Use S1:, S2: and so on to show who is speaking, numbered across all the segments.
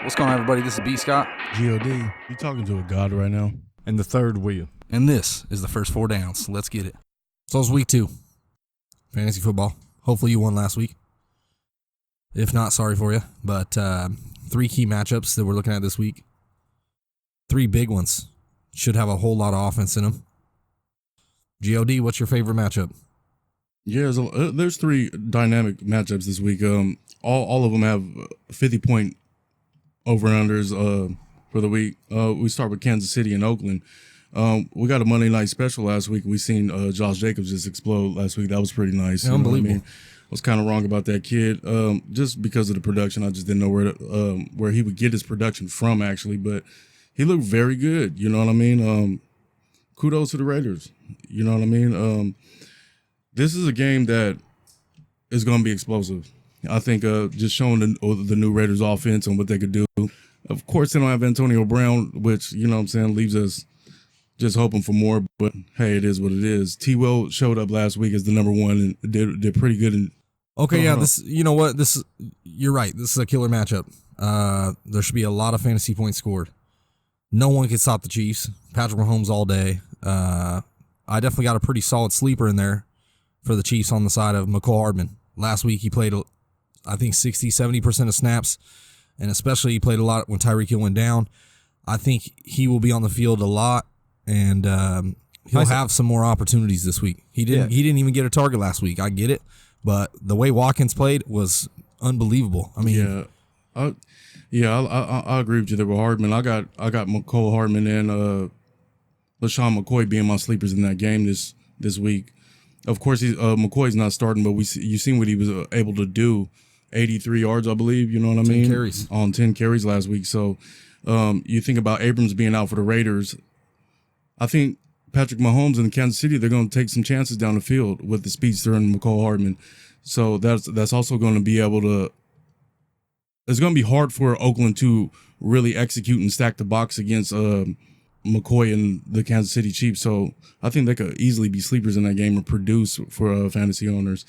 S1: What's going on, everybody? This is B. Scott.
S2: G.O.D., you talking to a god right now.
S3: And the third wheel.
S1: And this is the first 4 downs. Let's get it.
S4: So it's week 2. Fantasy football. Hopefully you won last week. If not, sorry for you. But 3 key matchups that we're looking at this week. 3 big ones. Should have a whole lot of offense in them. G.O.D., what's your favorite matchup?
S2: Yeah, there's 3 dynamic matchups this week. All of them have 50-point over-unders for the week. We start with Kansas City and Oakland. We got a Monday night special last week. We seen Josh Jacobs just explode last week. That was pretty nice.
S4: Yeah, unbelievable.
S2: I was kind of wrong about that kid just because of the production. I just didn't know where he would get his production from, actually. But he looked very good. You know what I mean? Kudos to the Raiders. You know what I mean? This is a game that is going to be explosive. I think just showing the new Raiders offense and what they could do. Of course, they don't have Antonio Brown, which, you know what I'm saying, leaves us just hoping for more. But, hey, it is what it is. T. Will showed up last week as the number 1 and did pretty good.
S4: Okay, yeah, you know what? You're right. This is a killer matchup. There should be a lot of fantasy points scored. No one can stop the Chiefs. Patrick Mahomes all day. I definitely got a pretty solid sleeper in there for the Chiefs on the side of McCole Hardman. Last week he played, I think, 60-70% of snaps, and especially he played a lot when Tyreek Hill went down. I think he will be on the field a lot, and he'll have some more opportunities this week. He didn't even get a target last week. I get it, but the way Watkins played was unbelievable. I mean,
S2: I agree with you there with Hardman. I got McCole Hardman and LaShawn McCoy being my sleepers in that game this week. Of course, McCoy's not starting, but you've seen what he was able to do. 83 yards, I believe. You know what I mean?
S4: 10 carries.
S2: On 10 carries last week. So you think about Abrams being out for the Raiders. I think Patrick Mahomes and Kansas City, they're going to take some chances down the field with the speedster and McCole Hardman. So that's also going to be able to – it's going to be hard for Oakland to really execute and stack the box against McCoy and the Kansas City Chiefs. So I think they could easily be sleepers in that game or produce for fantasy owners.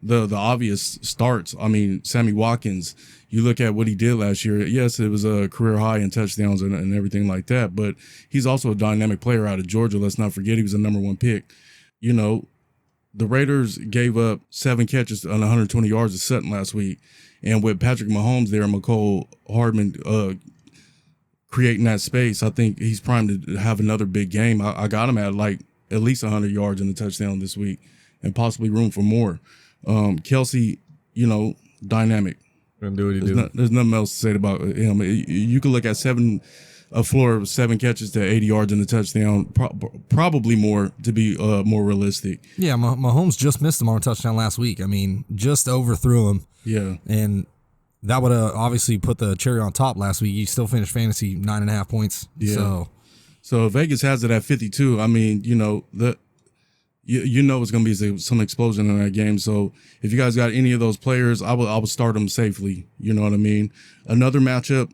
S2: The obvious starts, I mean, Sammy Watkins, you look at what he did last year. Yes, it was a career high in touchdowns and everything like that, but he's also a dynamic player out of Georgia. Let's not forget he was a number 1 pick. You know, the Raiders gave up 7 catches on 120 yards to Sutton last week. And with Patrick Mahomes there and McCole Hardman creating that space, I think he's primed to have another big game. I got him at least 100 yards in the touchdown this week and possibly room for more. Kelsey, you know, dynamic.
S3: Gonna do what he do.
S2: There's nothing else to say about him. You could look at a floor of 7 catches to 80 yards in the touchdown, probably more to be more realistic.
S4: Yeah, Mahomes just missed him on a touchdown last week. I mean, just overthrew him.
S2: Yeah.
S4: And that would have obviously put the cherry on top last week. You still finished fantasy 9.5 points.
S2: Yeah. So Vegas has it at 52. I mean, you know, you know it's going to be some explosion in that game. So if you guys got any of those players, I would start them safely. You know what I mean? Another matchup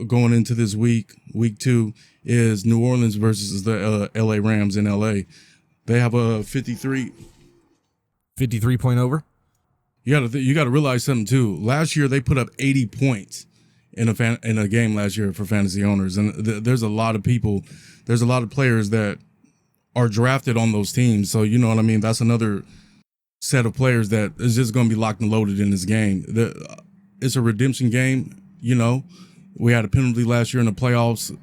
S2: going into this week 2, is New Orleans versus the L.A. Rams in L.A. They have a 53
S4: point over.
S2: You got to realize something too. Last year they put up 80 points in a game last year for fantasy owners, and there's a lot of players that are drafted on those teams. So you know what I mean. That's another set of players that is just going to be locked and loaded in this game. It's a redemption game. You know, we had a penalty last year in the playoffs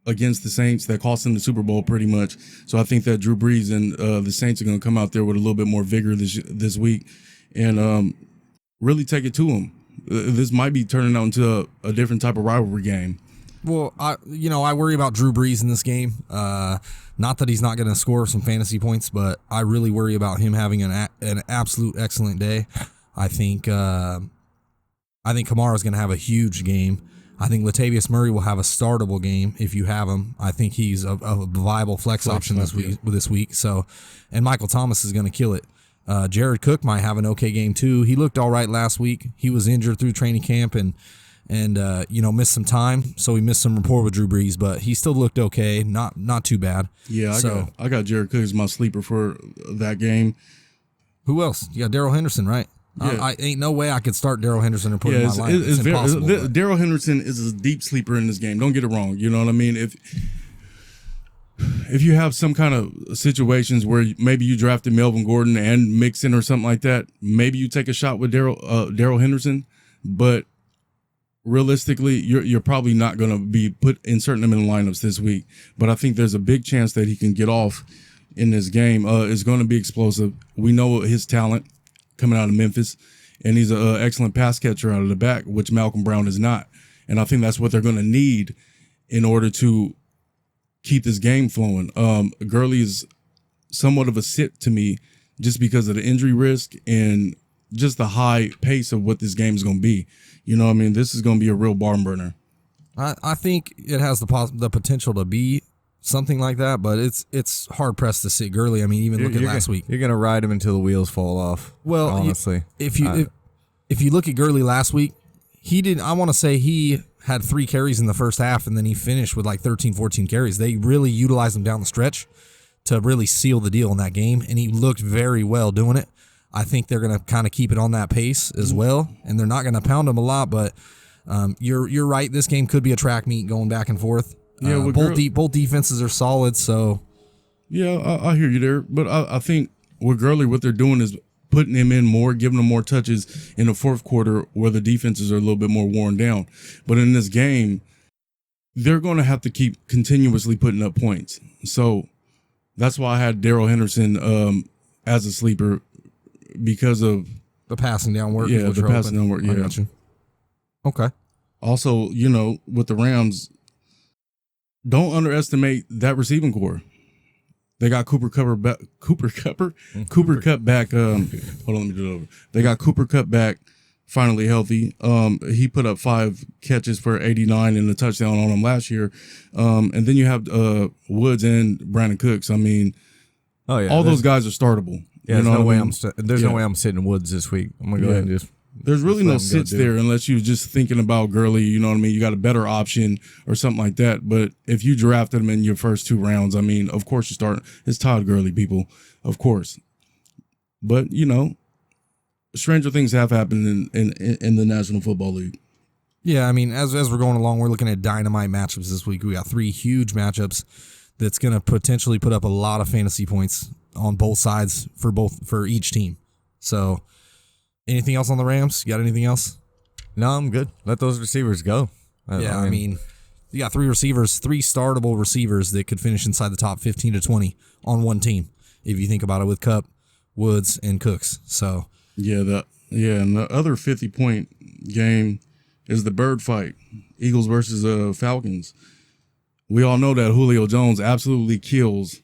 S2: against the Saints that cost them the Super Bowl pretty much. So I think that Drew Brees and the Saints are going to come out there with a little bit more vigor this week and really take it to them. This might be turning out into a different type of rivalry game.
S4: Well, I worry about Drew Brees in this game. Not that he's not going to score some fantasy points, but I really worry about him having an absolute excellent day. I think Kamara's going to have a huge game. I think Latavius Murray will have a startable game if you have him. I think he's a viable flex option this week. So, and Michael Thomas is going to kill it. Jared Cook might have an okay game too. He looked all right last week. He was injured through training camp and missed some time, so he missed some rapport with Drew Brees, but he still looked okay, not too bad.
S2: Yeah, I got Jared Cook as my sleeper for that game.
S4: Who else? You got Darrell Henderson, right?
S2: Yeah.
S4: I ain't no way I could start Daryl Henderson and put him
S2: Yeah,
S4: in my lineup. It's impossible.
S2: Daryl Henderson is a deep sleeper in this game. Don't get it wrong. You know what I mean? If you have some kind of situations where maybe you drafted Melvin Gordon and Mixon or something like that, maybe you take a shot with Daryl Henderson, but realistically, you're probably not going to be inserting him in lineups this week. But I think there's a big chance that he can get off in this game. Is going to be explosive. We know his talent coming out of Memphis, and he's an excellent pass catcher out of the back, which Malcolm Brown is not. And I think that's what they're going to need in order to keep this game flowing. Gurley is somewhat of a sit to me just because of the injury risk and just the high pace of what this game is going to be. You know what I mean? This is going to be a real barn burner.
S4: I think it has the potential to be something like that, but it's hard pressed to sit Gurley. I mean, even look at last week.
S3: You're gonna ride him until the wheels fall off.
S4: Well,
S3: honestly,
S4: if you look at Gurley last week, he did. I want to say he had 3 carries in the first half, and then he finished with like 13, 14 carries. They really utilized him down the stretch to really seal the deal in that game, and he looked very well doing it. I think they're going to kind of keep it on that pace as well, and they're not going to pound him a lot. But you're right. This game could be a track meet going back and forth.
S2: Yeah,
S4: both defenses are solid. So
S2: yeah, I hear you there. But I think with Gurley, what they're doing is putting him in more, giving him more touches in the fourth quarter where the defenses are a little bit more worn down. But in this game, they're going to have to keep continuously putting up points. So that's why I had Daryl Henderson as a sleeper because of
S4: the passing down work.
S2: Yeah, the passing down work.
S4: I got you. Okay.
S2: Also, with the Rams, don't underestimate that receiving core. They got Cooper Kupp back. Hold on, let me do it over. They got Cooper Kupp back, finally healthy. He put up 5 catches for 89 and a touchdown on him last year. And then you have Woods and Brandon Cooks. I mean, all those guys are startable.
S3: Yeah,
S2: you know
S3: no way
S2: I mean?
S3: there's no way I'm sitting Woods this week. I'm gonna go ahead and just.
S2: There's really no sits there unless you're just thinking about Gurley. You know what I mean? You got a better option or something like that. But if you drafted him in your first 2 rounds, I mean, of course you start. It's Todd Gurley, people, of course. But stranger things have happened in the National Football League.
S4: Yeah, I mean, as we're going along, we're looking at dynamite matchups this week. We got 3 huge matchups that's going to potentially put up a lot of fantasy points on both sides for each team. So. Anything else on the Rams? You got anything else?
S3: No, I'm good. Let those receivers go.
S4: I mean, you got 3 receivers, 3 startable receivers that could finish inside the top 15 to 20 on one team. If you think about it, with Kupp, Woods, and Cooks. So
S2: and the other 50-point game is the bird fight, Eagles versus Falcons. We all know that Julio Jones absolutely kills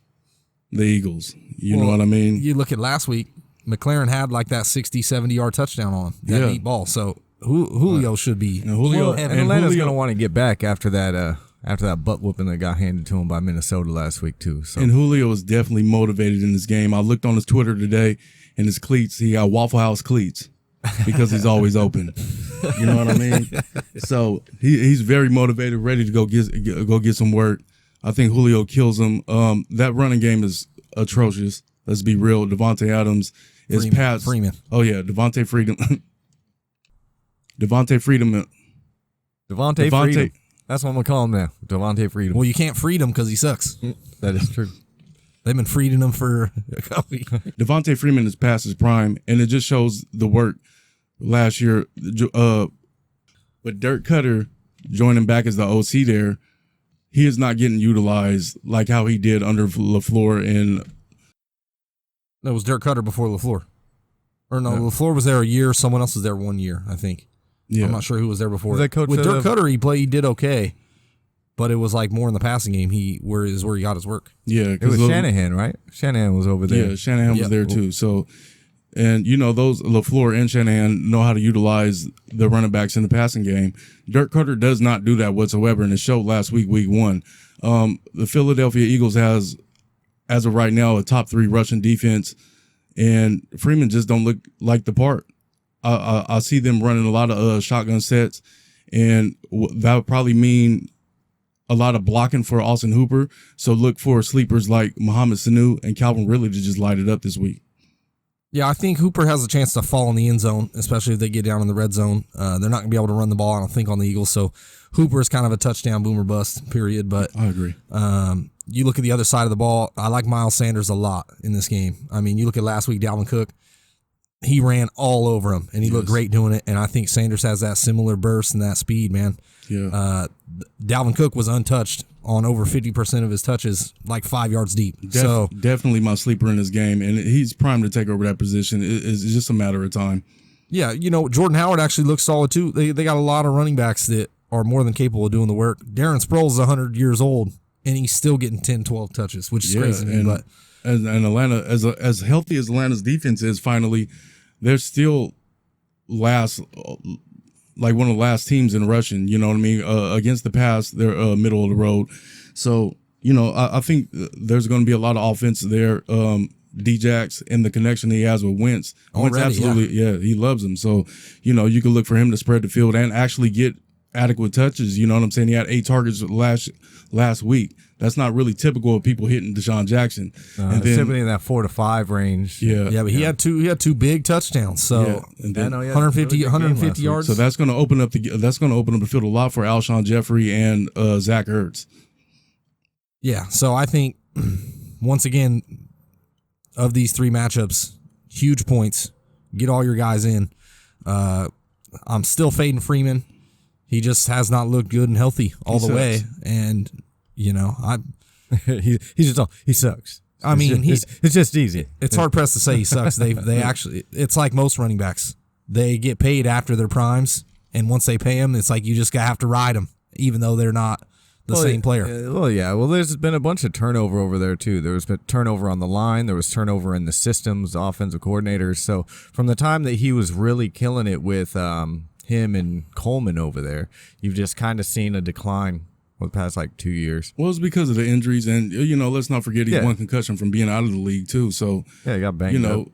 S2: the Eagles. You know what I mean?
S4: You look at last week. McLaren had like that 60, 70-yard touchdown on that deep ball. So Julio should be.
S3: And Atlanta's going to want to get back after that butt whooping that got handed to him by Minnesota last week too. So.
S2: And Julio is definitely motivated in this game. I looked on his Twitter today, and his cleats, he got Waffle House cleats because he's always open. You know what I mean? So he's very motivated, ready to go get some work. I think Julio kills him. That running game is atrocious. Let's be real. Devontae Adams is past
S4: Freeman.
S2: Oh yeah, Devontae Freedom.
S3: Devontae Freedom. That's what I'm gonna call him now. Devontae Freedom.
S4: Well, you can't freed him because he sucks.
S3: That is true.
S4: They've been freeding him for a couple years.
S2: Devontae Freeman is past his prime, and it just shows the work last year. But Dirk Cutter joining back as the OC there, he is not getting utilized like how he did under LaFleur and.
S4: That was Dirk Cutter before LaFleur. Or no, LaFleur was there a year. Someone else was there 1 year, I think. Yeah. I'm not sure who was there before. With Dirk Cutter, he did okay. But it was like more in the passing game. Where he got his work.
S2: Yeah.
S3: It was Shanahan, right? Shanahan was over there.
S2: Yeah, Shanahan was there too. So, and those LaFleur and Shanahan know how to utilize the running backs in the passing game. Dirk Cutter does not do that whatsoever, and it showed last week, week 1. The Philadelphia Eagles has, as of right now, a top 3 rushing defense, and Freeman just don't look like the part. I see them running a lot of shotgun sets, and that would probably mean a lot of blocking for Austin Hooper. So look for sleepers like Mohamed Sanu and Calvin Ridley to just light it up this week.
S4: Yeah, I think Hooper has a chance to fall in the end zone, especially if they get down in the red zone. They're not going to be able to run the ball, I don't think, on the Eagles. So Hooper is kind of a touchdown boomer bust, period. But
S2: I agree.
S4: you look at the other side of the ball, I like Miles Sanders a lot in this game. I mean, you look at last week, Dalvin Cook, he ran all over him, and he looked great doing it. And I think Sanders has that similar burst and that speed, man.
S2: Yeah.
S4: Dalvin Cook was untouched on over 50% of his touches, like 5 yards deep. So
S2: Definitely my sleeper in this game, and he's primed to take over that position. It's just a matter of time.
S4: yeah, Jordan Howard actually looks solid too. They got a lot of running backs that are more than capable of doing the work. Darren Sproles is 100 years old, and he's still getting 10, 12 touches, which is crazy to me. But
S2: and Atlanta, as healthy as Atlanta's defense is, finally, they're still last, like one of the last teams in rushing. You know what I mean? Against the pass, they're middle of the road. So I think there's going to be a lot of offense there. Djax and the connection he has with Wentz. Wentz absolutely, he loves him. So you can look for him to spread the field and actually get adequate touches. You know what I'm saying? He had 8 targets last week. That's not really typical of people hitting Deshaun Jackson.
S3: And then typically in that 4 to 5 range.
S4: Yeah, but he had two big touchdowns. So
S2: and then
S4: 150 yards.
S2: So that's going to open up the field a lot for Alshon Jeffrey and Zach Ertz.
S4: Yeah, so I think once again, of these 3 matchups, huge points. Get all your guys in. I'm still fading Freeman. He just has not looked good and healthy all the way, and
S3: he sucks.
S4: I mean,
S3: it's just easy.
S4: It's hard pressed to say he sucks. They actually, it's like most running backs. They get paid after their primes, and once they pay them, it's like you just have to ride them, even though they're not the same player.
S3: Well, there's been a bunch of turnover over there too. There was turnover on the line. There was turnover in the systems, offensive coordinators. So from the time that he was really killing it with him and Coleman over there, you've just kind of seen a decline for the past 2 years.
S2: Well, it's because of the injuries, and let's not forget he won concussion from being out of the league too. So
S3: he got banged up.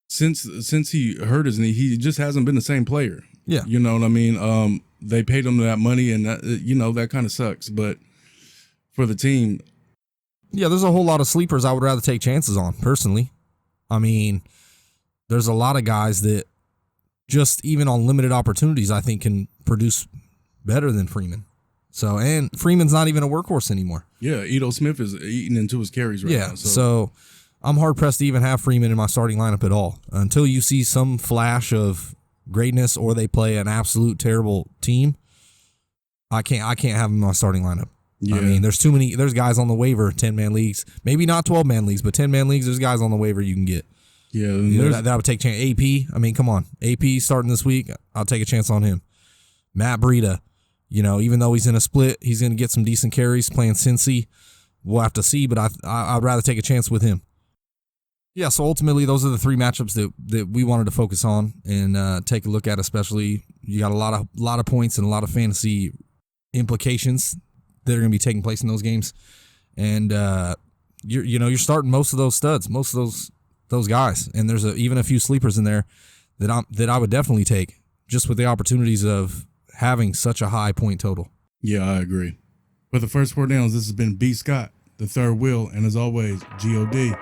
S2: Since he hurt his knee, he just hasn't been the same player.
S4: Yeah,
S2: you know what I mean. They paid him that money, and that kind of sucks. But for the team,
S4: yeah, there's a whole lot of sleepers I would rather take chances on personally. I mean, there's a lot of guys that just even on limited opportunities, I think can produce better than Freeman. So, and Freeman's not even a workhorse anymore.
S2: Yeah, Edo Smith is eating into his carries right now.
S4: So I'm hard pressed to even have Freeman in my starting lineup at all until you see some flash of greatness or they play an absolute terrible team. I can't have him in my starting lineup. Yeah. I mean, there's guys on the waiver, 10-man leagues, maybe not 12-man leagues, but 10-man leagues, there's guys on the waiver you can get.
S2: Yeah,
S4: that would take chance. AP, I mean, come on. AP starting this week, I'll take a chance on him. Matt Breida, even though he's in a split, he's going to get some decent carries playing Cincy. We'll have to see, but I'd rather take a chance with him. Yeah, so ultimately, those are the 3 matchups that we wanted to focus on and take a look at. Especially, you got a lot of points and a lot of fantasy implications that are going to be taking place in those games, and you're starting most of those studs, most of those guys, and there's even a few sleepers in there that I would definitely take just with the opportunities of having such a high point total.
S2: Yeah, I agree. For the first 4 downs, this has been B. Scott, the third wheel, and as always, GOD.